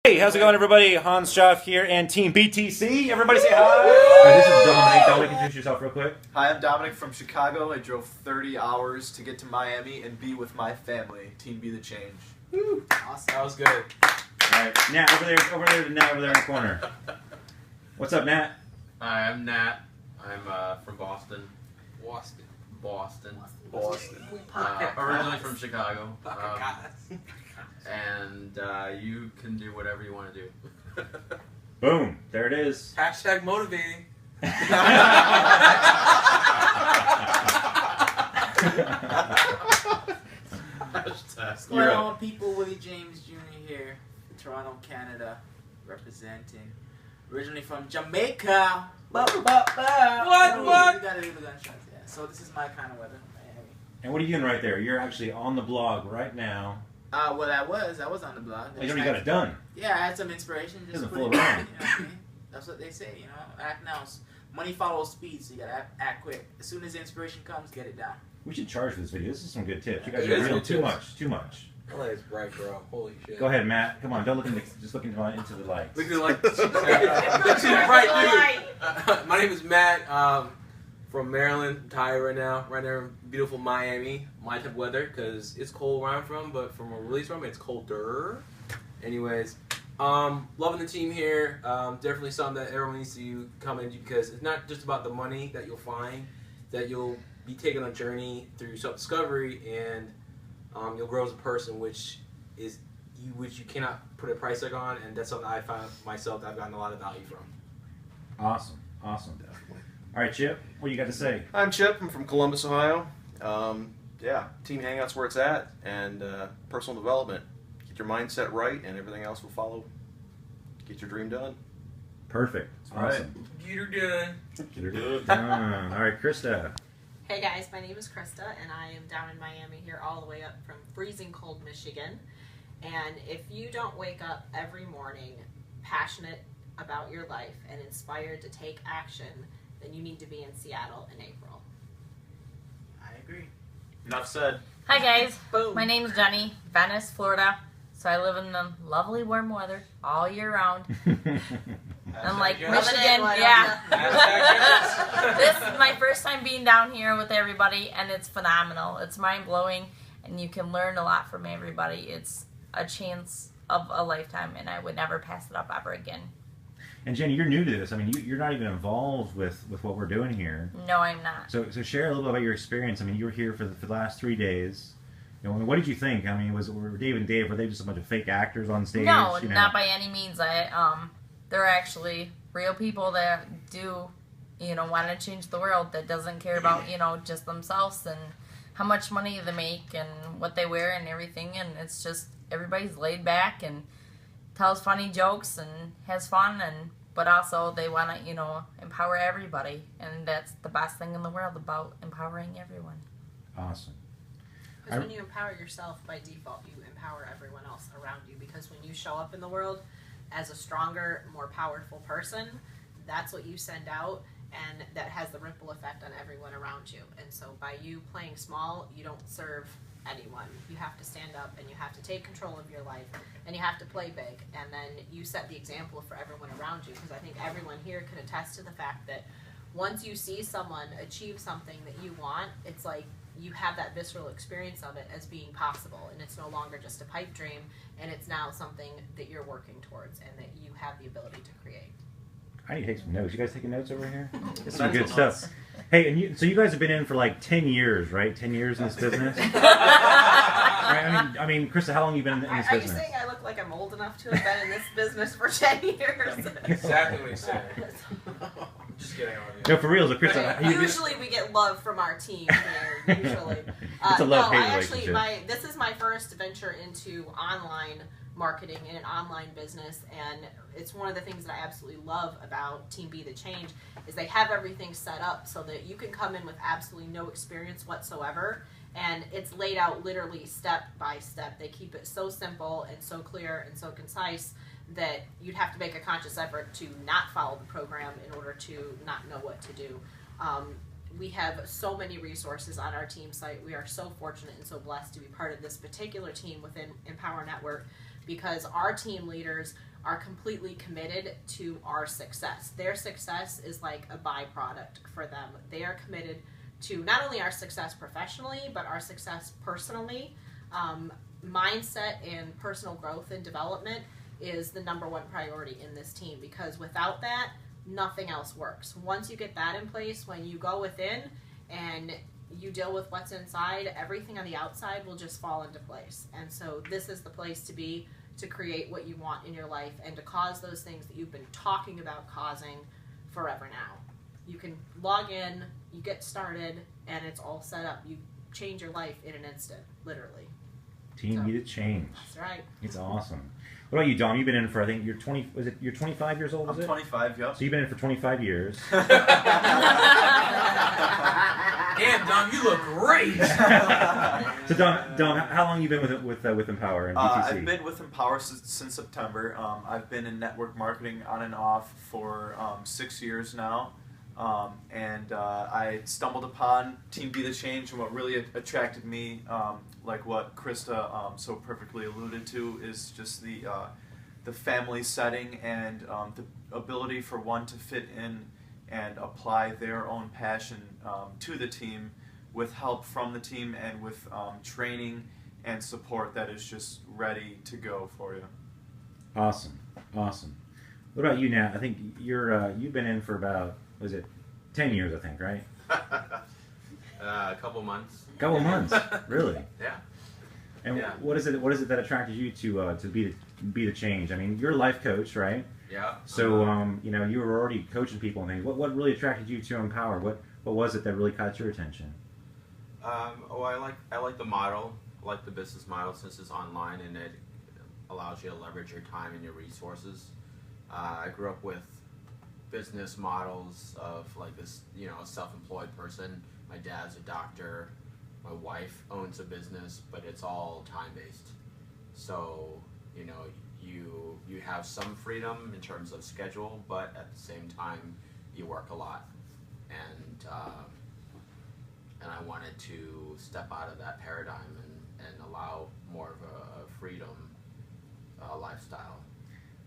Hey, how's it going, everybody? Hans Schaff here and Team BTC. Everybody say hi. Hi, this is Dominic. Dominic, introduce yourself real quick. Hi, I'm Dominic from Chicago. I drove 30 hours to get to Miami and be with my family. Team Be the Change. Woo. Awesome. That was good. All right, Nat, over there to Nat, over there in the corner. What's up, Nat? Hi, I'm Nat. I'm from Boston. Boston. Originally from Chicago. And you can do whatever you want to do. Boom, there it is. Hashtag motivating. Hashtag. What's going on, people? Willie James Jr. here, Toronto, Canada, representing. Originally from Jamaica. What? We gotta do the gunshots, yeah. So this is my kind of weather. Miami. And what are you doing right there? You're actually on the blog right now. Well, I was on the blog. You already got it done. Yeah, I had some inspiration. Just Doesn't put fool it around. down, you know what I mean? That's what they say, you know. Act now. Money follows speed, so you gotta act quick. As soon as the inspiration comes, get it down. We should charge for this video. This is some good tips. You guys It are is real good too tips. much. My light's bright, bro. Holy shit. Go ahead, Matt. Come on, don't look just look into the lights. Look at the light. Look at the bright dude. My name is Matt. From Maryland. Tired right now. Right there in beautiful Miami. My type of weather, because it's cold where I'm from, but from where Willie's from, it's colder. Anyways, loving the team here. Definitely something that everyone needs to come into, because it's not just about the money that you'll find, that you'll be taken on a journey through self-discovery, and you'll grow as a person, which you cannot put a price tag on, and that's something I found myself that I've gotten a lot of value from. Awesome. All right, Chip, what you got to say? I'm Chip. I'm from Columbus, Ohio. Team Hangout's where it's at, and personal development. Get your mindset right, and everything else will follow. Get your dream done. Perfect. Awesome. Get her done. Get her done. All right, Krista. Hey guys, my name is Krista, and I am down in Miami here all the way up from freezing cold Michigan. And if you don't wake up every morning passionate about your life and inspired to take action, then you need to be in Seattle in April. I agree. Enough said. Hi guys, Boom. my name's Jenny, Venice, Florida. So I live in the lovely warm weather all year round. Unlike yes. Michigan, Love it, yeah. Hashtag This is my first time being down here with everybody, and it's phenomenal. It's mind-blowing, and you can learn a lot from everybody. It's a chance of a lifetime, and I would never pass it up ever again. And Jenny, you're new to this. I mean, you're not even involved with what we're doing here. No, I'm not. So share a little bit about your experience. I mean, you were here for the last 3 days. You know, I mean, what did you think? I mean, were Dave and Dave, were they just a bunch of fake actors on stage? No, you know? not by any means. They're actually real people that do, want to change the world, that doesn't care about, just themselves and how much money they make and what they wear and everything. And it's just everybody's laid back and tells funny jokes and has fun, but also they want to, empower everybody. And that's the best thing in the world about empowering everyone. Awesome. Because when you empower yourself, by default, you empower everyone else around you. Because when you show up in the world as a stronger, more powerful person, that's what you send out, and that has the ripple effect on everyone around you. And so by you playing small, you don't serve anyone. You have to stand up, and you have to take control of your life, and you have to play big, and then you set the example for everyone around you. Because I think everyone here can attest to the fact that once you see someone achieve something that you want, it's like you have that visceral experience of it as being possible, and it's no longer just a pipe dream, and it's now something that you're working towards and that you have the ability to create. I need to take some notes. You guys taking notes over here? This is some good stuff. Hey, and so you guys have been in for like 10 years, right? 10 years in this business? Right? I mean, Krista, how long have you been in this Are you business? saying I look like I'm old enough to have been in this business for 10 years? Exactly what he said. Just kidding. No, for real, so Krista. Usually we get love from our team here, usually. It's a love-hate I actually, relationship. this is my first venture into online marketing and an online business, and it's one of the things that I absolutely love about Team Be the Change is they have everything set up so that you can come in with absolutely no experience whatsoever, and it's laid out literally step by step. They keep it so simple and so clear and so concise that you'd have to make a conscious effort to not follow the program in order to not know what to do. We have so many resources on our team site. We are so fortunate and so blessed to be part of this particular team within Empower Network, because our team leaders are completely committed to our success. Their success is like a byproduct for them. They are committed to not only our success professionally, but our success personally. Mindset and personal growth and development is the number one priority in this team, because without that, nothing else works. Once you get that in place, when you go within and you deal with what's inside, everything on the outside will just fall into place. And so this is the place to be, to create what you want in your life and to cause those things that you've been talking about causing forever now. You can log in, you get started, and it's all set up. You change your life in an instant, literally. Team Be the Change. That's right. It's awesome. What about you, Dom? You've been in for, I think you're 20, was it, you're 25 years old, is I'm it? 25, yep. So you've been in for 25 years. Damn, Dom, you look great. So Dom, how long have you been with Empower and BTC? I've been with Empower since September. I've been in network marketing on and off for 6 years now. I stumbled upon Team Be the Change, and what really attracted me, like what Krista so perfectly alluded to, is just the family setting and the ability for one to fit in and apply their own passion to the team with help from the team and with training and support that is just ready to go for you. Awesome, awesome. What about you, Nat? I think you've been in for about, was it 10 years, I think, right? A couple months. Couple months, really? Yeah. And Yeah. what is it that attracted you to be the change? I mean, you're a life coach, right? Yeah. So you know, you were already coaching people and things. What really attracted you to Empower? What was it that really caught your attention? I like the model. I like the business model since it's online and it allows you to leverage your time and your resources. I grew up with business models of like this, you know, a self-employed person. My dad's a doctor. My wife owns a business, but it's all time-based. So, you know, you have some freedom in terms of schedule, but at the same time, you work a lot. And I wanted to step out of that paradigm and allow more of a freedom lifestyle.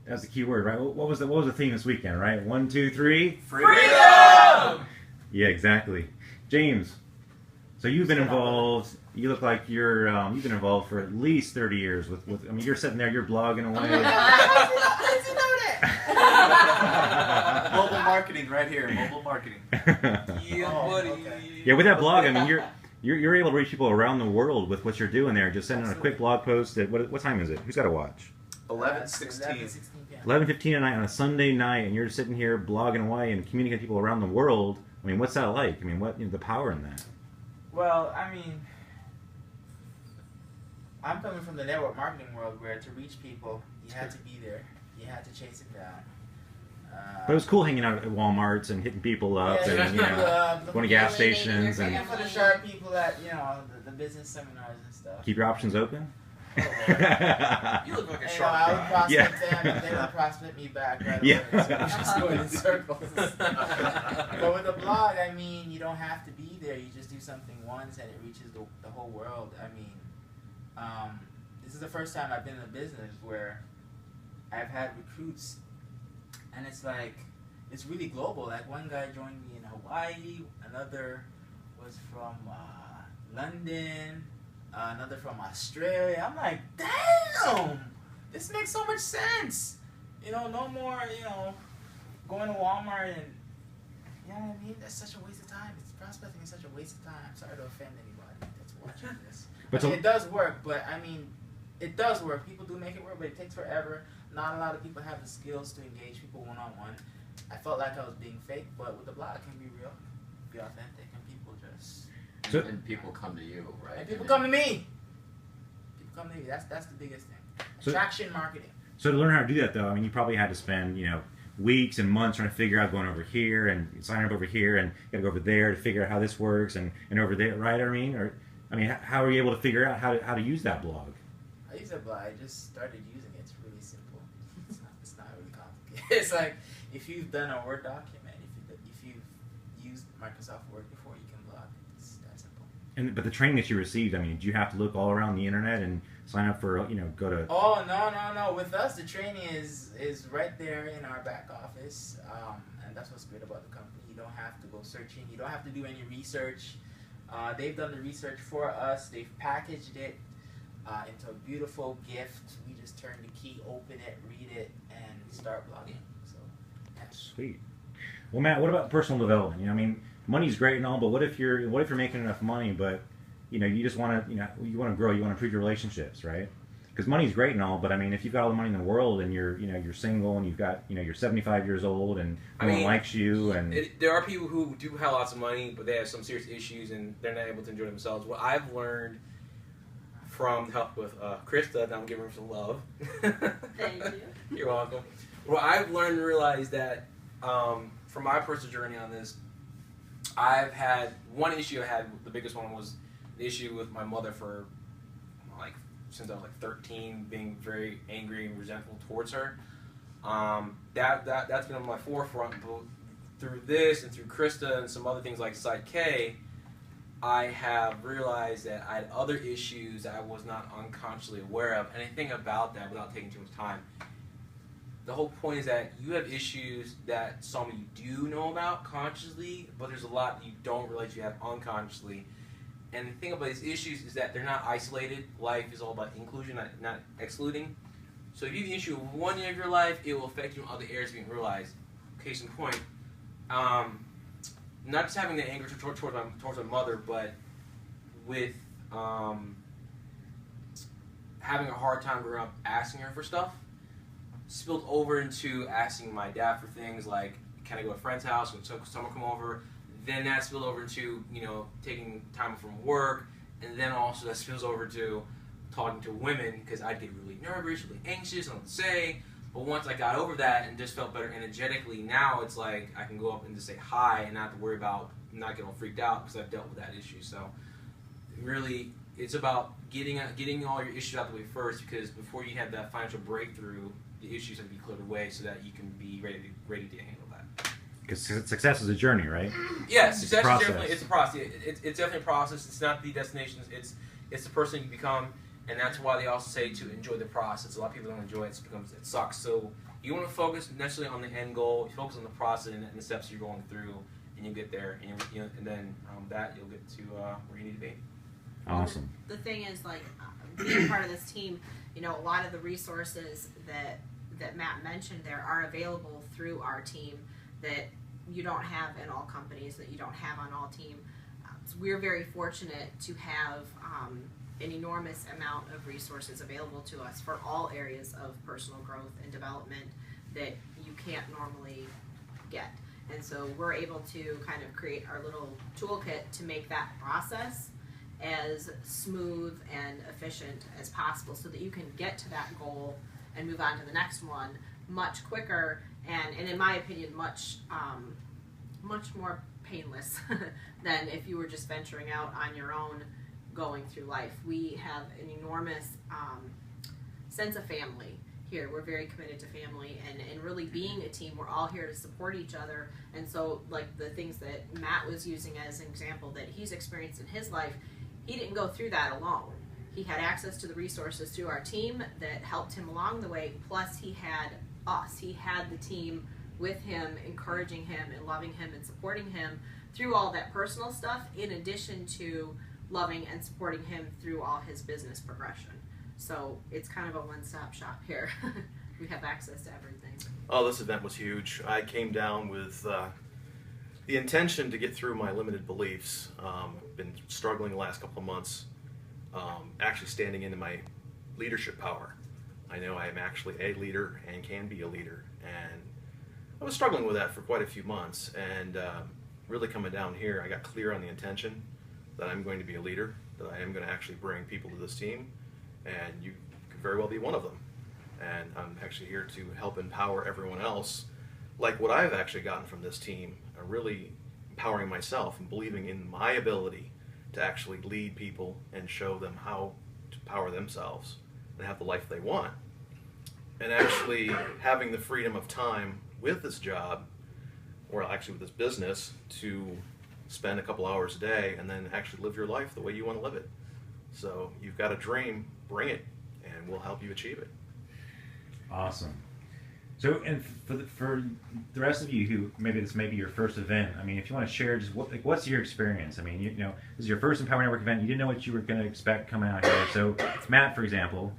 That's the key word, right? What was the theme this weekend, right? 1, 2, 3. Freedom! Yeah, exactly. James, so you've been involved. You look like you've been involved for at least 30 years with I mean, you're sitting there, you're blogging away. How did you know that? Mobile marketing right here, mobile marketing. Yeah, buddy. Okay. Yeah, with that blog, I mean, you're able to reach people around the world with what you're doing there. Just sending a quick blog post at what time is it? Who's got to watch? 11:16. 11:15 at night on a Sunday night, and you're just sitting here blogging away and communicating with people around the world. I mean, what's that like? I mean, what the power in that? Well, I mean, I'm coming from the network marketing world where to reach people, you had to be there. You had to chase them down. But it was cool hanging out at Walmarts and hitting people up and, you know, going to gas stations and for the sharp people at, you know, the business seminars and stuff. keep your options open. You look like a You know, shark I would guy. prospect them and they would prospect me back right Yeah. away. So we just going in circles. But with the blog, I mean, you don't have to be there. You just do something once and it reaches the whole world. I mean, this is the first time I've been in a business where I've had recruits and it's like, it's really global. Like one guy joined me in Hawaii, another was from London, another from Australia. I'm like, damn, this makes so much sense. You know, no more, you know, going to Walmart and, you know what I mean? That's such a waste of time. Prospecting is such a waste of time. Sorry to offend anybody that's watching this. But I mean, it does work, but I mean, it does work. People do make it work, but it takes forever. Not a lot of people have the skills to engage people one-on-one. I felt like I was being fake, but with the blog, it can be real, be authentic, and people just... And people come to you, right? And people come to me. People come to me. That's the biggest thing. So- Attraction marketing. So to learn how to do that, though, I mean, you probably had to spend, you know, weeks and months trying to figure out going over here and sign up over here and you got to go over there to figure out how this works and over there, right? I mean, how are you able to figure out how to use that blog? I use that blog. I just started using it. It's really simple. It's not really complicated. It's like if you've done a Word document, if you've used Microsoft Word before, you can blog. It's that simple. But the training that you received, I mean, did you have to look all around the internet and sign up for, go to? Oh no! With us, the training is right there in our back office, and that's what's great about the company. You don't have to go searching. You don't have to do any research. They've done the research for us. They've packaged it into a beautiful gift. We just turn the key, open it, read it, and start blogging. So, yeah. Sweet. Well, Matt, what about personal development? I mean, money's great and all, but what if you're making enough money, but you just want to you want to grow, you want to improve your relationships, right? Because money's great and all, but I mean, if you've got all the money in the world and you're single and you've got you're 75 years old and no one likes you, and there are people who do have lots of money, but they have some serious issues and they're not able to enjoy themselves. What I've learned from help with Krista, and I'm giving her some love. Thank you. You're welcome. Well, I've learned and realized that from my personal journey on this, I've had one issue. The biggest one was the issue with my mother for since I was 13, being very angry and resentful towards her. That's been on my forefront. But through this and through Krista and some other things like Side K, I have realized that I had other issues that I was not unconsciously aware of. And I think about that without taking too much time. The whole point is that you have issues that some you do know about consciously, but there's a lot that you don't realize you have unconsciously. And the thing about these issues is that they're not isolated. Life is all about inclusion, not excluding. So if you have an issue with one area of your life, it will affect you in other areas being realized. Case in point, not just having the anger towards my mother, but with having a hard time growing up asking her for stuff, spilled over into asking my dad for things like, can I go to a friend's house, when someone come over? Then that spilled over into, taking time from work, and then also that spills over to talking to women, because I'd get really nervous, really anxious, I don't know what to say. But once I got over that and just felt better energetically, now it's like I can go up and just say hi and not have to worry about not getting all freaked out because I've dealt with that issue. So really, it's about getting all your issues out the way first, because before you have that financial breakthrough, the issues have to be cleared away so that you can be ready to handle that. Because success is a journey, right? Yeah, success it's is definitely a process. It's definitely a process. It's not the destination. It's the person you become, and that's why they also say to enjoy the process. A lot of people don't enjoy it. It sucks. So you want to focus necessarily on the end goal. You focus on the process and the steps you're going through, and you get there. And then that you'll get to where you need to be. Awesome. The thing is, being part of this team, a lot of the resources that Matt mentioned there are available through our team that you don't have in all companies, that you don't have on all team. So we're very fortunate to have an enormous amount of resources available to us for all areas of personal growth and development that you can't normally get. And so we're able to kind of create our little toolkit to make that process as smooth and efficient as possible so that you can get to that goal and move on to the next one much quicker and in my opinion much more painless than if you were just venturing out on your own going through life. We have an enormous sense of family here. We're very committed to family and really being a team. We're all here to support each other. And so the things that Matt was using as an example that he's experienced in his life, he didn't go through that alone. He had access to the resources through our team that helped him along the way, plus he had us. He had the team with him, encouraging him and loving him and supporting him through all that personal stuff, in addition to loving and supporting him through all his business progression. So it's kind of a one-stop shop here. We have access to everything. Oh, this event was huge. I came down with the intention to get through my limited beliefs. Been struggling the last couple of months, actually standing into my leadership power. I know I am actually a leader and can be a leader, and I was struggling with that for quite a few months. And really coming down here, I got clear on the intention that I'm going to be a leader, that I am going to actually bring people to this team, and you could very well be one of them. And I'm actually here to help empower everyone else, like what I've actually gotten from this team, really empowering myself and believing in my ability to actually lead people and show them how to power themselves and have the life they want. And actually having the freedom of time with this job, or actually with this business, to spend a couple hours a day and then actually live your life the way you want to live it. So you've got a dream, bring it, and we'll help you achieve it. Awesome. So, and for the rest of you who maybe this may be your first event, I mean, if you want to share, just what's your experience? I mean, you know, this is your first Empower Network event. You didn't know what you were going to expect coming out here. So, Matt, for example,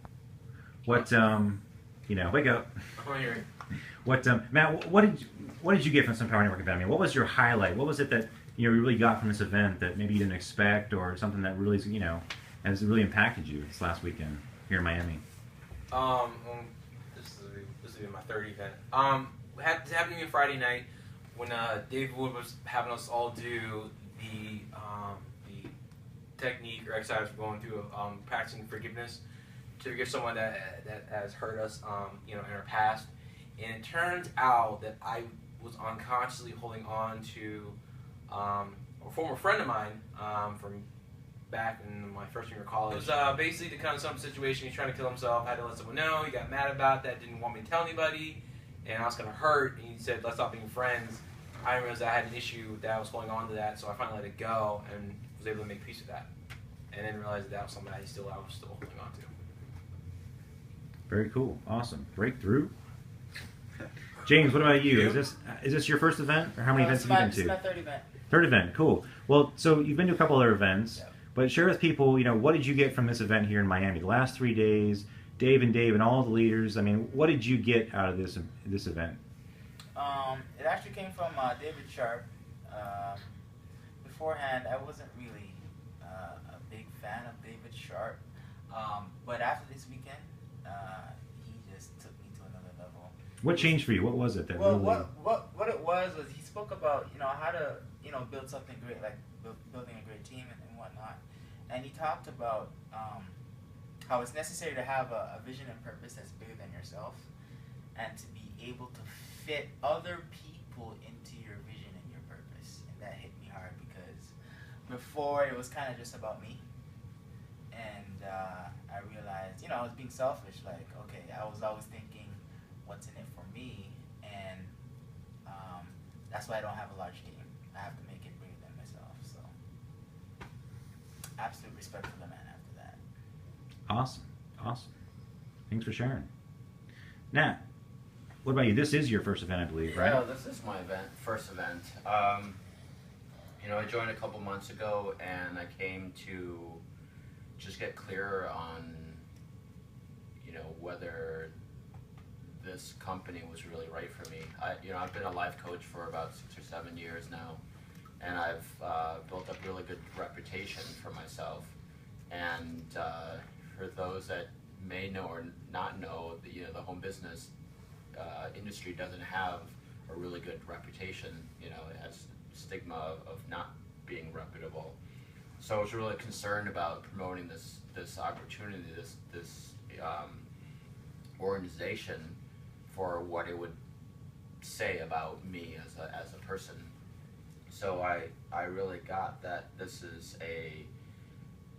what you know, wake up. I'm here. What Matt, what did you get from this Empower Network event? I mean, what was your highlight? What was it that you really got from this event that maybe you didn't expect, or something that really has really impacted you this last weekend here in Miami? This will be my third event. It happened to me Friday night when David Wood was having us all do the technique or exercise we're going through of practicing forgiveness to forgive someone that has hurt us, in our past. And it turns out that I was unconsciously holding on to a former friend of mine from back in my freshman year of college. It was basically the kind of some situation, he's trying to kill himself, had to let someone know, he got mad about that, didn't want me to tell anybody, and I was going to hurt, and he said, let's stop being friends. I realized I had an issue that was going on to that, so I finally let it go, and was able to make peace with that. And then realized that was something I was still holding on to. Very cool. Awesome. Breakthrough. James, what about you? Is this your first event, or how many events have you been to? It's my third event. Third event. Cool. Well, so you've been to a couple other events. Yeah. But share with people, what did you get from this event here in Miami? The last 3 days, Dave and all the leaders. I mean, what did you get out of this event? It actually came from David Sharp. Beforehand, I wasn't really a big fan of David Sharp, but after this weekend, he just took me to another level. What changed for you? What was it that well, really? What it was he spoke about how to build something great, like building a great team and whatnot, and he talked about how it's necessary to have a vision and purpose that's bigger than yourself, and to be able to fit other people into your vision and your purpose. And that hit me hard because before it was kind of just about me, and I realized I was being selfish. Like, okay, I was always thinking, what's in it for me, and that's why I don't have a large team. I have to make it bigger than myself. So, absolute respect for the man after that. Awesome. Thanks for sharing. Nat, what about you? This is your first event, I believe, right? Yeah, this is my first event. I joined a couple months ago, and I came to just get clearer on, whether this company was really right for me. I've been a life coach for about 6 or 7 years now, and I've built up really good reputation for myself. And for those that may know or not know, the home business industry doesn't have a really good reputation. It has stigma of not being reputable. So I was really concerned about promoting this opportunity, this organization, for what it would say about me as a person. So I really got that this is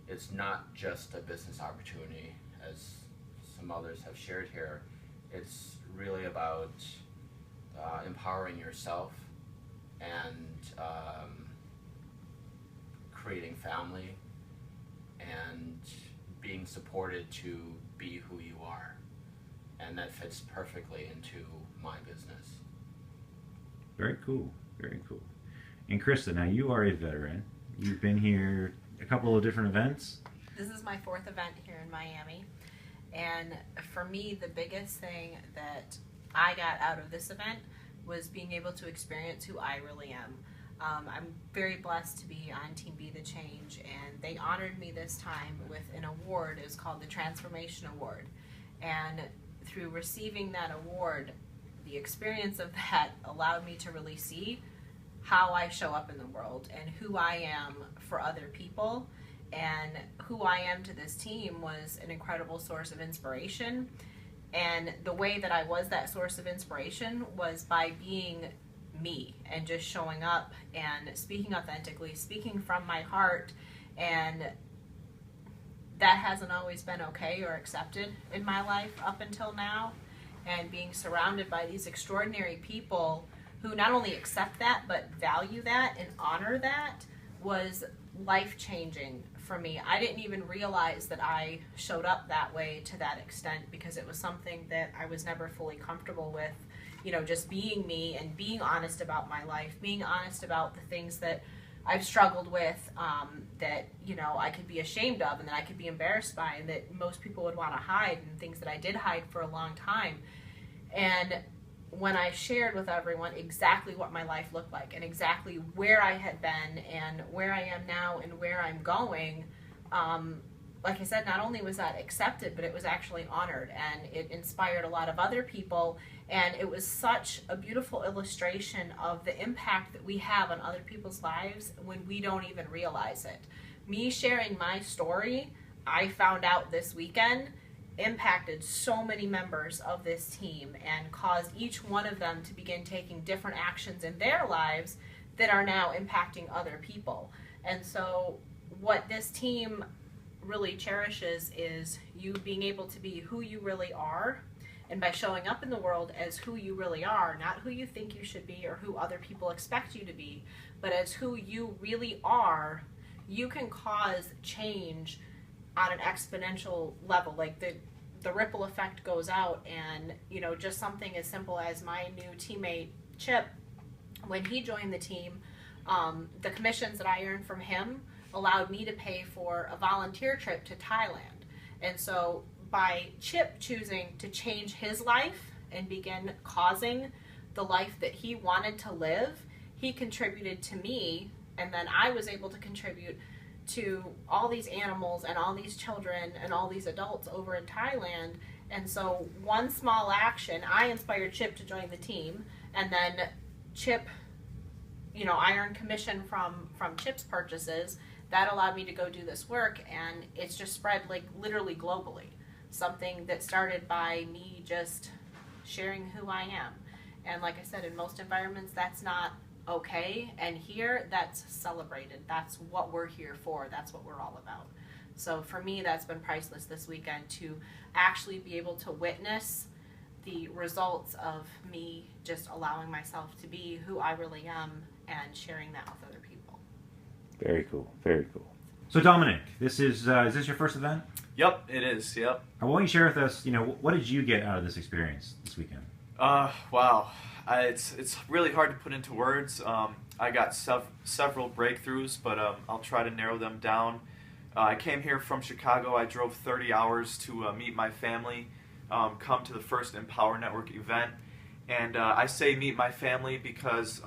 it's not just a business opportunity, as some others have shared here. It's really about empowering yourself and creating family and being supported to be who you are. And that fits perfectly into my business. Very cool. And Krista, now you are a veteran. You've been here a couple of different events. This is my fourth event here in Miami. And for me, the biggest thing that I got out of this event was being able to experience who I really am. I'm very blessed to be on Team Be the Change, and they honored me this time with an award. It was called the Transformation Award. And through receiving that award, the experience of that allowed me to really see how I show up in the world and who I am for other people. And who I am to this team was an incredible source of inspiration. And the way that I was that source of inspiration was by being me and just showing up and speaking authentically, speaking from my heart. And that hasn't always been okay or accepted in my life up until now. And being surrounded by these extraordinary people who not only accept that but value that and honor that was life-changing for me. I didn't even realize that I showed up that way to that extent because it was something that I was never fully comfortable with, just being me and being honest about my life, being honest about the things that I've struggled with, that, I could be ashamed of and that I could be embarrassed by and that most people would want to hide, and things that I did hide for a long time. And when I shared with everyone exactly what my life looked like and exactly where I had been and where I am now and where I'm going, like I said, not only was that accepted, but it was actually honored, and it inspired a lot of other people. And it was such a beautiful illustration of the impact that we have on other people's lives when we don't even realize it. Me sharing my story, I found out this weekend, impacted so many members of this team and caused each one of them to begin taking different actions in their lives that are now impacting other people. And so what this team really cherishes is you being able to be who you really are, and by showing up in the world as who you really are, not who you think you should be or who other people expect you to be, but as who you really are, you can cause change on an exponential level. Like the ripple effect goes out, and just something as simple as my new teammate Chip, when he joined the team, the commissions that I earned from him allowed me to pay for a volunteer trip to Thailand. And so by Chip choosing to change his life and begin causing the life that he wanted to live, he contributed to me, and then I was able to contribute to all these animals and all these children and all these adults over in Thailand. And so one small action, I inspired Chip to join the team, and then Chip, I earned commission from Chip's purchases. That allowed me to go do this work, and it's just spread like literally globally. Something that started by me just sharing who I am. And like I said, in most environments that's not okay, and here that's celebrated. That's what we're here for. That's what we're all about. So for me, that's been priceless this weekend, to actually be able to witness the results of me just allowing myself to be who I really am and sharing that with other people. Very cool. Very cool. So Dominic, is this your first event? Yep, it is. Yep. Why don't you share with us, what did you get out of this experience this weekend? Wow. It's really hard to put into words. I got several breakthroughs, but I'll try to narrow them down. I came here from Chicago. I drove 30 hours to meet my family, come to the first Empower Network event. And I say meet my family because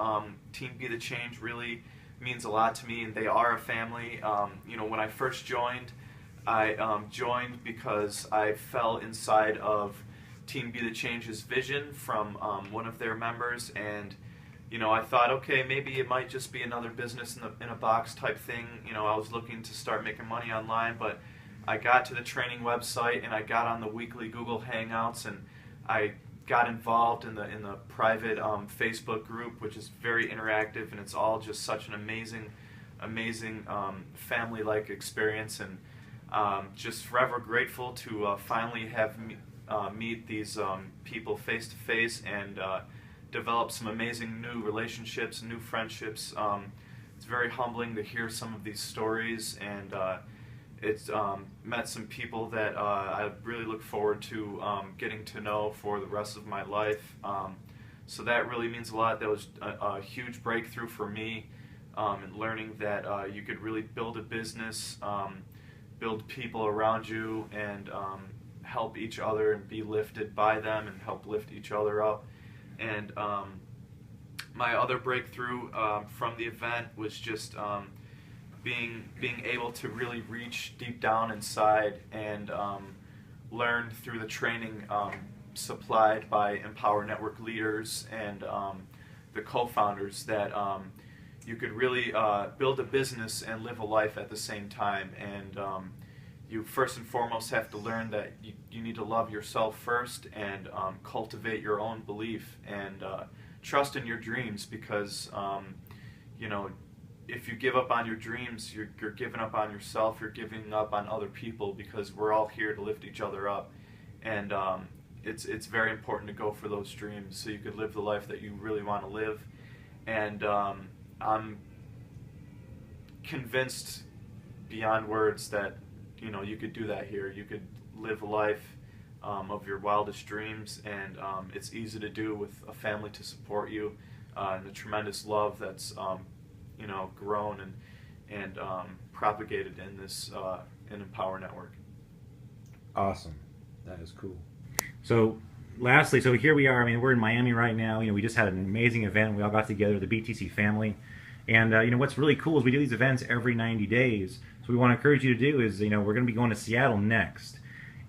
Team Be the Change really means a lot to me, and they are a family. When I first joined, I joined because I fell inside of Team Be the Change's vision from one of their members, and I thought, okay, maybe it might just be another business in a box type thing. I was looking to start making money online, but I got to the training website and I got on the weekly Google Hangouts, and I got involved in the private Facebook group, which is very interactive, and it's all just such an amazing family-like experience, and just forever grateful to finally have meet these people face to face and develop some amazing new relationships, new friendships. It's very humbling to hear some of these stories, and it's met some people that I really look forward to getting to know for the rest of my life. So that really means a lot. That was a huge breakthrough for me in learning that you could really build a business, build people around you, and help each other and be lifted by them and help lift each other up. And my other breakthrough from the event was just being able to really reach deep down inside and learn through the training supplied by Empower Network leaders and the co-founders that you could really build a business and live a life at the same time. And you first and foremost have to learn that you need to love yourself first and cultivate your own belief and trust in your dreams, because if you give up on your dreams, you're giving up on yourself, you're giving up on other people, because we're all here to lift each other up. And it's very important to go for those dreams so you could live the life that you really want to live. And I'm convinced beyond words that you could do that here. You could live a life of your wildest dreams, and it's easy to do with a family to support you, and the tremendous love that's grown and propagated in this in Empower Network. Awesome. That is cool. So lastly, so here we are. I mean, we're in Miami right now. We just had an amazing event. We all got together, the BTC family. And what's really cool is we do these events every 90 days. So we want to encourage you to do is, we're going to be going to Seattle next.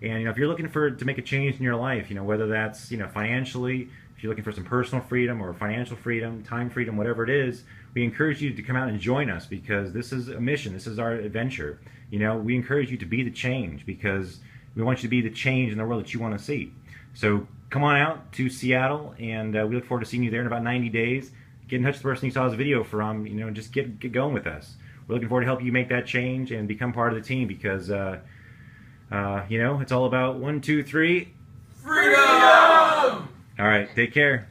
And if you're looking to make a change in your life, whether that's financially, if you're looking for some personal freedom or financial freedom, time freedom, whatever it is, we encourage you to come out and join us, because this is a mission. This is our adventure. We encourage you to be the change, because we want you to be the change in the world that you want to see. So come on out to Seattle, and we look forward to seeing you there in about 90 days. Get in touch with the person you saw this video from, just get going with us. We're looking forward to help you make that change and become part of the team, because, it's all about 1, 2, 3. Freedom! All right, take care.